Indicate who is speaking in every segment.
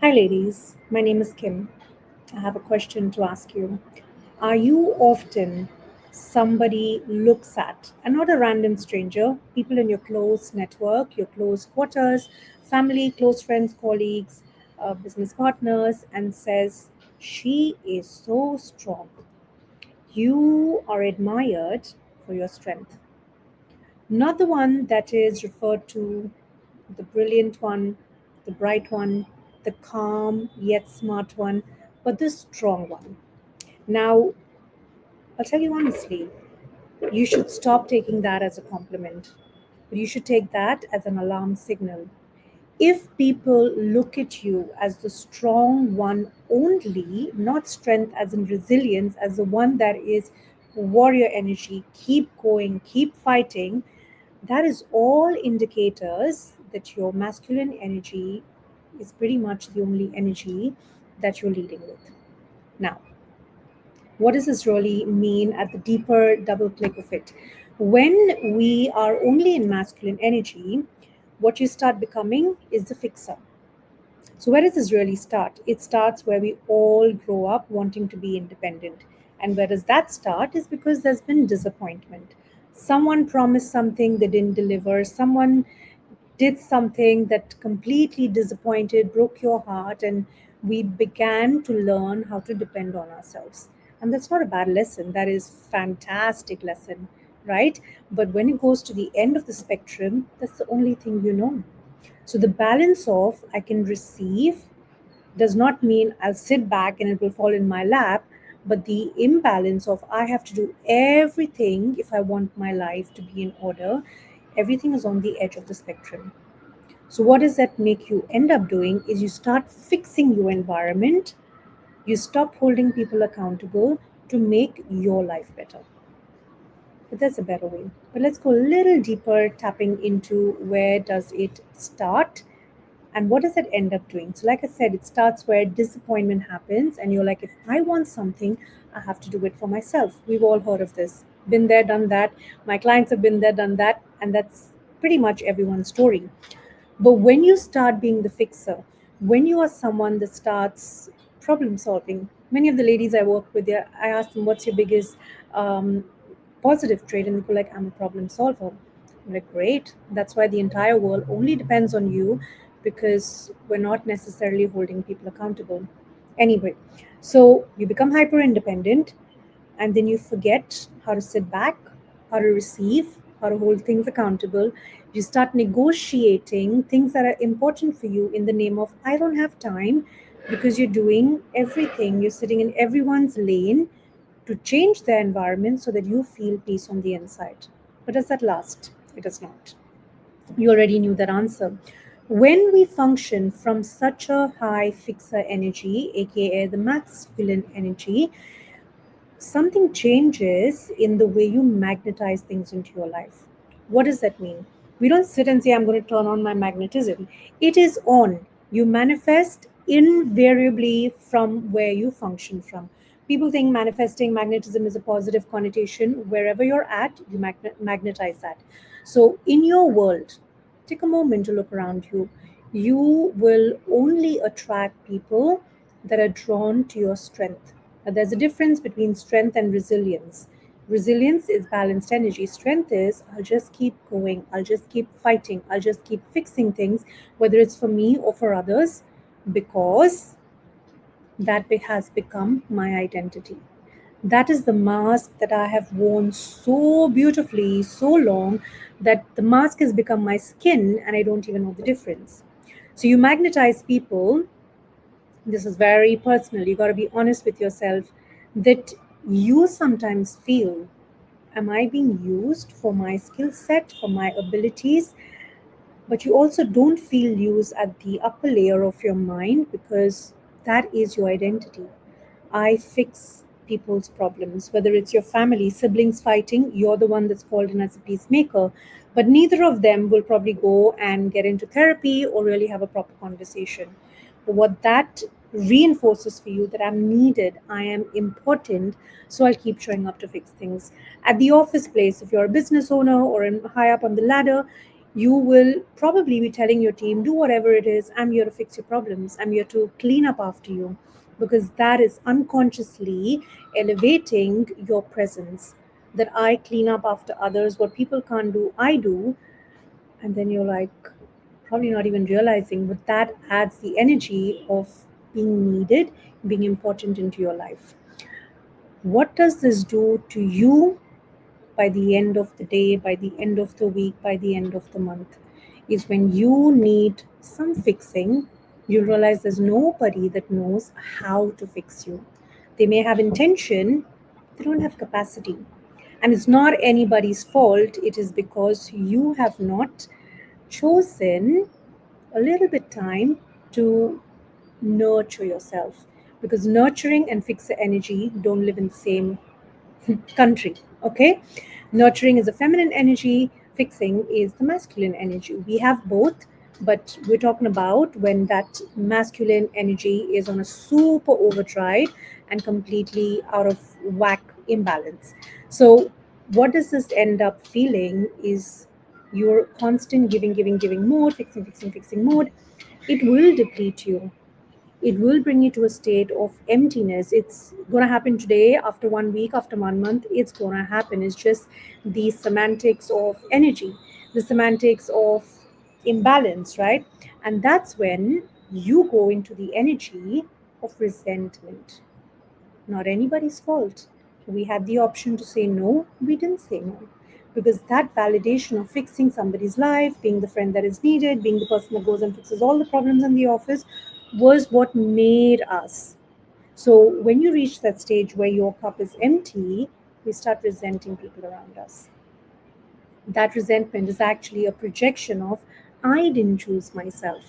Speaker 1: Hi, ladies. My name is Kim. I have a question to ask you. Are you often somebody looks at, and not a random stranger, people in your close network, your close quarters, family, close friends, colleagues, business partners, and says, she is so strong. You are admired for your strength. Not the one that is referred to, the brilliant one, the bright one, the calm yet smart one, but the strong one. Now, I'll tell you honestly, you should stop taking that as a compliment, but you should take that as an alarm signal. If people look at you as the strong one only, not strength as in resilience, as the one that is warrior energy, keep going, keep fighting, that is all indicators that your masculine energy is pretty much the only energy that you're leading with. Now, what does this really mean at the deeper double click of it? When we are only in masculine energy, what you start becoming is the fixer. So, where does this really start? It starts where we all grow up wanting to be independent. And where does that start? Is because there's been disappointment. Someone promised something they didn't deliver, someone did something that completely disappointed, broke your heart, and we began to learn how to depend on ourselves. And that's not a bad lesson, that is fantastic lesson, right? But when it goes to the end of the spectrum, that's the only thing you know. So the balance of I can receive does not mean I'll sit back and it will fall in my lap, but the imbalance of I have to do everything if I want my life to be in order, everything is on the edge of the spectrum. So, what does that make you end up doing? Is you start fixing your environment, you stop holding people accountable to make your life better. But there's a better way. But let's go a little deeper, tapping into where does it start and what does it end up doing. So, like I said, it starts where disappointment happens, and you're like, if I want something, I have to do it for myself. We've all heard of this. Been there, done that. My clients have been there, done that, and that's pretty much everyone's story. But when you start being the fixer, when you are someone that starts problem solving, many of the ladies I work with, I ask them, what's your biggest um, positive trait? And they go like, I'm a problem solver. I'm like, great. That's why the entire world only depends on you because we're not necessarily holding people accountable. Anyway, so you become hyper independent and then you forget how to sit back, how to receive, how to hold things accountable. You start negotiating things that are important for you in the name of I don't have time because you're doing everything, you're sitting in everyone's lane to change their environment so that you feel peace on the inside. But does that last? It does not. You already knew that answer. When we function from such a high fixer energy, aka the masculine energy, something changes in the way you magnetize things into your life. What does that mean? We don't sit and say, I'm going to turn on my magnetism. It is on. You manifest invariably from where you function from. People think manifesting magnetism is a positive connotation. Wherever you're at, you magnetize that. So, in your world, take a moment to look around you. You will only attract people that are drawn to your strength. There's a difference between strength and resilience. Resilience is balanced energy. Strength is I'll just keep going, I'll just keep fighting, I'll just keep fixing things, whether it's for me or for others, because has become my identity. That is the mask that I have worn so beautifully, so long, that the mask has become my skin and I don't even know the difference. So you magnetize people. This is very personal. You got to be honest with yourself that you sometimes feel, am I being used for my skill set, for my abilities? But you also don't feel used at the upper layer of your mind because that is your identity. I fix people's problems, whether it's your family, siblings fighting, you're the one that's called in as a peacemaker. But neither of them will probably go and get into therapy or really have a proper conversation. But what that reinforces for you that I'm needed, I am important, so I'll keep showing up to fix things. At the office place, if you're a business owner or high up on the ladder, You will probably be telling your team, do whatever it is, I'm here to fix your problems, I'm here to clean up after you, because that is unconsciously elevating your presence. That I clean up after others, what people can't do, I do. And then you're like, probably not even realizing, but that adds the energy of being needed, being important into your life. What does this do to you by the end of the day, by the end of the week, by the end of the month? Is when you need some fixing, you realize there's nobody that knows how to fix you. They may have intention, they don't have capacity. And it's not anybody's fault, it is because you have not chosen a little bit time to nurture yourself, because nurturing and fixer energy don't live in the same country. Okay, nurturing is a feminine energy, fixing is the masculine energy. We have both, but we're talking about when that masculine energy is on a super overdrive and completely out of whack, imbalance. So what does this end up feeling is your constant giving mode, fixing mode. It will deplete you, it will bring you to a state of emptiness. It's going to happen today, after 1 week, after 1 month, it's going to happen. It's just the semantics of energy, the semantics of imbalance, right? And that's when you go into the energy of resentment. Not anybody's fault. We had the option to say no, we didn't say no. Because that validation of fixing somebody's life, being the friend that is needed, being the person that goes and fixes all the problems in the office, was what made us. So when you reach that stage where your cup is empty, we start resenting people around us. That resentment is actually a projection of, I didn't choose myself.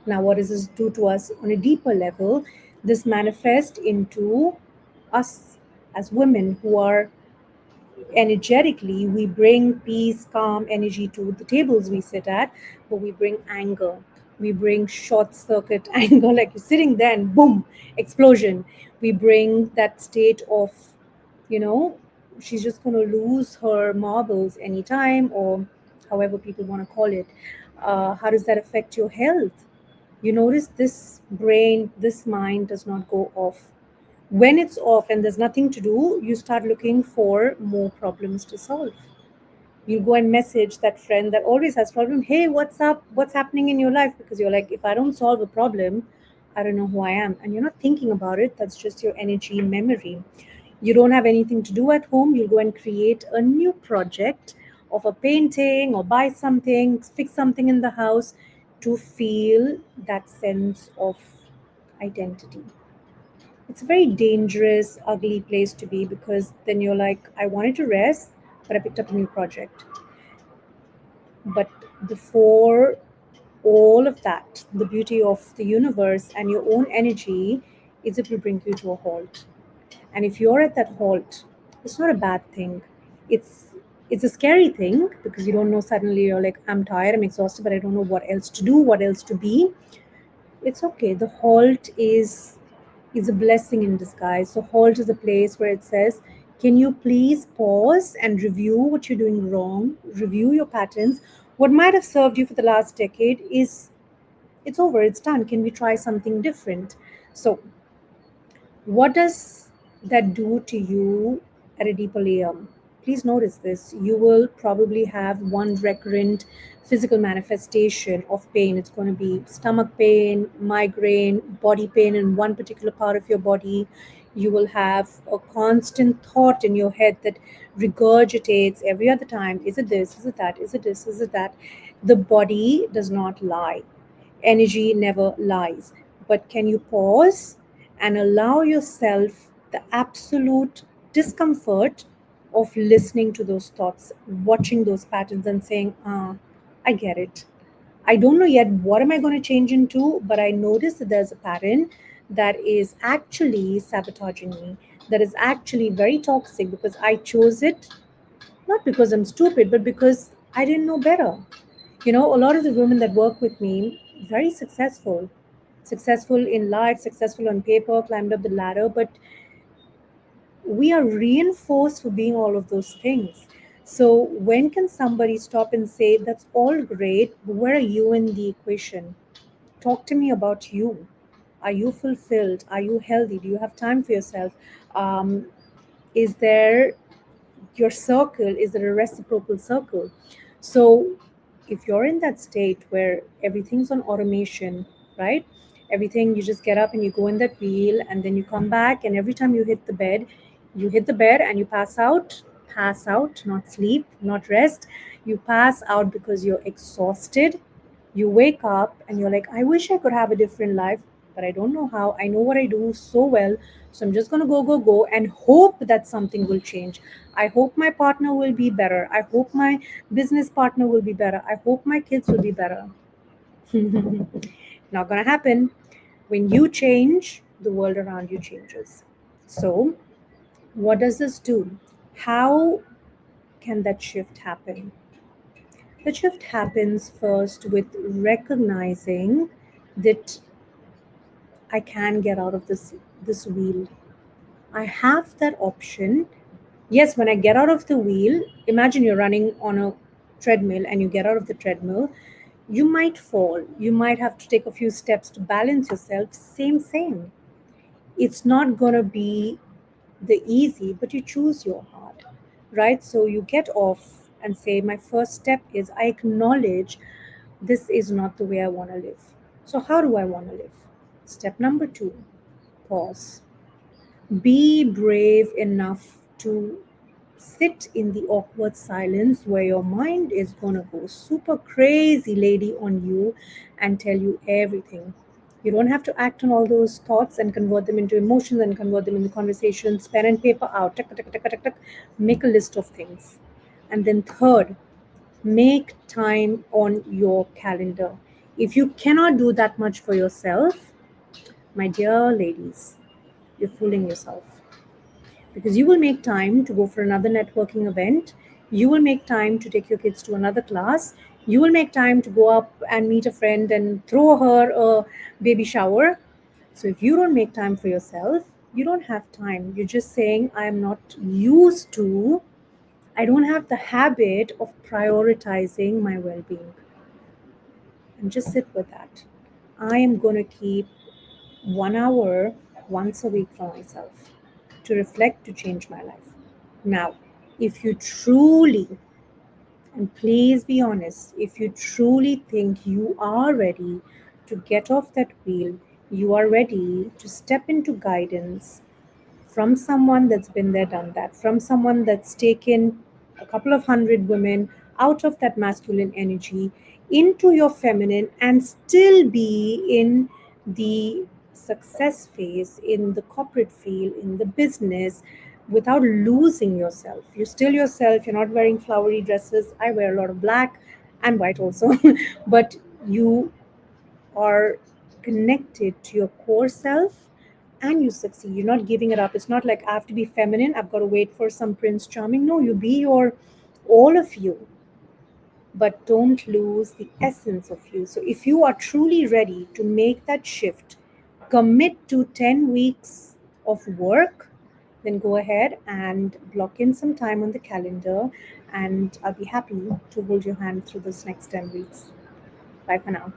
Speaker 1: Now, what does this do to us on a deeper level? This manifests into us as women who are energetically, we bring peace, calm energy to the tables we sit at, but we bring anger. We bring short circuit anger, like you're sitting there and boom, explosion. We bring that state of, you know, she's just going to lose her marbles anytime, or however people want to call it. How does that affect your health? You notice this brain, this mind does not go off. When it's off and there's nothing to do, you start looking for more problems to solve. You go and message that friend that always has problem. Hey, what's up? What's happening in your life? Because you're like, if I don't solve a problem, I don't know who I am. And you're not thinking about it. That's just your energy memory. You don't have anything to do at home. You'll go and create a new project of a painting or buy something, fix something in the house to feel that sense of identity. It's a very dangerous, ugly place to be, because then you're like, I wanted to rest, but I picked up a new project. But before all of that, the beauty of the universe and your own energy is it will bring you to a halt. And if you're at that halt, it's not a bad thing. It's it's a scary thing, because you don't know, suddenly you're like, I'm tired, I'm exhausted, but I don't know what else to do, what else to be. It's okay. The halt is a blessing in disguise. So halt is a place where it says, can you please pause and review what you're doing wrong, review your patterns. What might have served you for the last decade is, it's over, it's done. Can we try something different? So what does that do to you at a deeper layer? Please notice this. You will probably have one recurrent physical manifestation of pain. It's going to be stomach pain, migraine, body pain in one particular part of your body. You will have a constant thought in your head that regurgitates every other time. Is it this? Is it that? Is it this? Is it that? The body does not lie. Energy never lies. But can you pause and allow yourself the absolute discomfort of listening to those thoughts, watching those patterns, and saying, I get it. I don't know yet what am I going to change into, but I notice that there's a pattern that is actually sabotaging me, that is actually very toxic, because I chose it not because I'm stupid, but because I didn't know better. You know, a lot of the women that work with me, very successful, successful in life, successful on paper, climbed up the ladder, but we are reinforced for being all of those things. So when can somebody stop and say, that's all great, but where are you in the equation? Talk to me about you. Are you fulfilled? Are you healthy? Do you have time for yourself? Is there your circle? Is it a reciprocal circle? So if you're in that state where everything's on automation, right? Everything, you just get up and you go in that wheel and then you come back, and every time you hit the bed and you pass out, not sleep, not rest. You pass out because you're exhausted. You wake up and you're like, I wish I could have a different life, but I don't know how. I know what I do so well, so I'm just going to go and hope that something will change. I hope my partner will be better. I hope my business partner will be better. I hope my kids will be better. Not going to happen. When you change, the world around you changes. So what does this do? How can that shift happen? The shift happens first with recognizing that I can get out of this wheel. I have that option. Yes, when I get out of the wheel, imagine you're running on a treadmill and you get out of the treadmill, you might fall. You might have to take a few steps to balance yourself. Same. It's not going to be the easy, but you choose your heart, right? So you get off and say, my first step is I acknowledge this is not the way I want to live. So, how do I want to live? Step number two, pause. Be brave enough to sit in the awkward silence where your mind is going to go super crazy lady on you and tell you everything. You don't have to act on all those thoughts and convert them into emotions and convert them into conversations. Pen and paper out. Tuck, tuck, tuck, tuck, tuck. Make a list of things. And then, third, make time on your calendar. If you cannot do that much for yourself, my dear ladies, you're fooling yourself, because you will make time to go for another networking event. You will make time to take your kids to another class. You will make time to go up and meet a friend and throw her a baby shower. So if you don't make time for yourself, you don't have time. You're just saying, I'm not used to, I don't have the habit of prioritizing my well being. And just sit with that. I am going to keep 1 hour once a week for myself to reflect, to change my life. Now, if you truly, and please be honest, if you truly think you are ready to get off that wheel, you are ready to step into guidance from someone that's been there, done that, from someone that's taken a couple of hundred women out of that masculine energy into your feminine and still be in the success phase, in the corporate field, in the business without losing yourself. You're still yourself, you're not wearing flowery dresses. I wear a lot of black and white also, but you are connected to your core self and you succeed. You're not giving it up. It's not like I have to be feminine, I've got to wait for some Prince Charming. No, you be your all of you, but don't lose the essence of you. So if you are truly ready to make that shift, commit to 10 weeks of work, then go ahead and block in some time on the calendar, and I'll be happy to hold your hand through this next 10 weeks. Bye for now.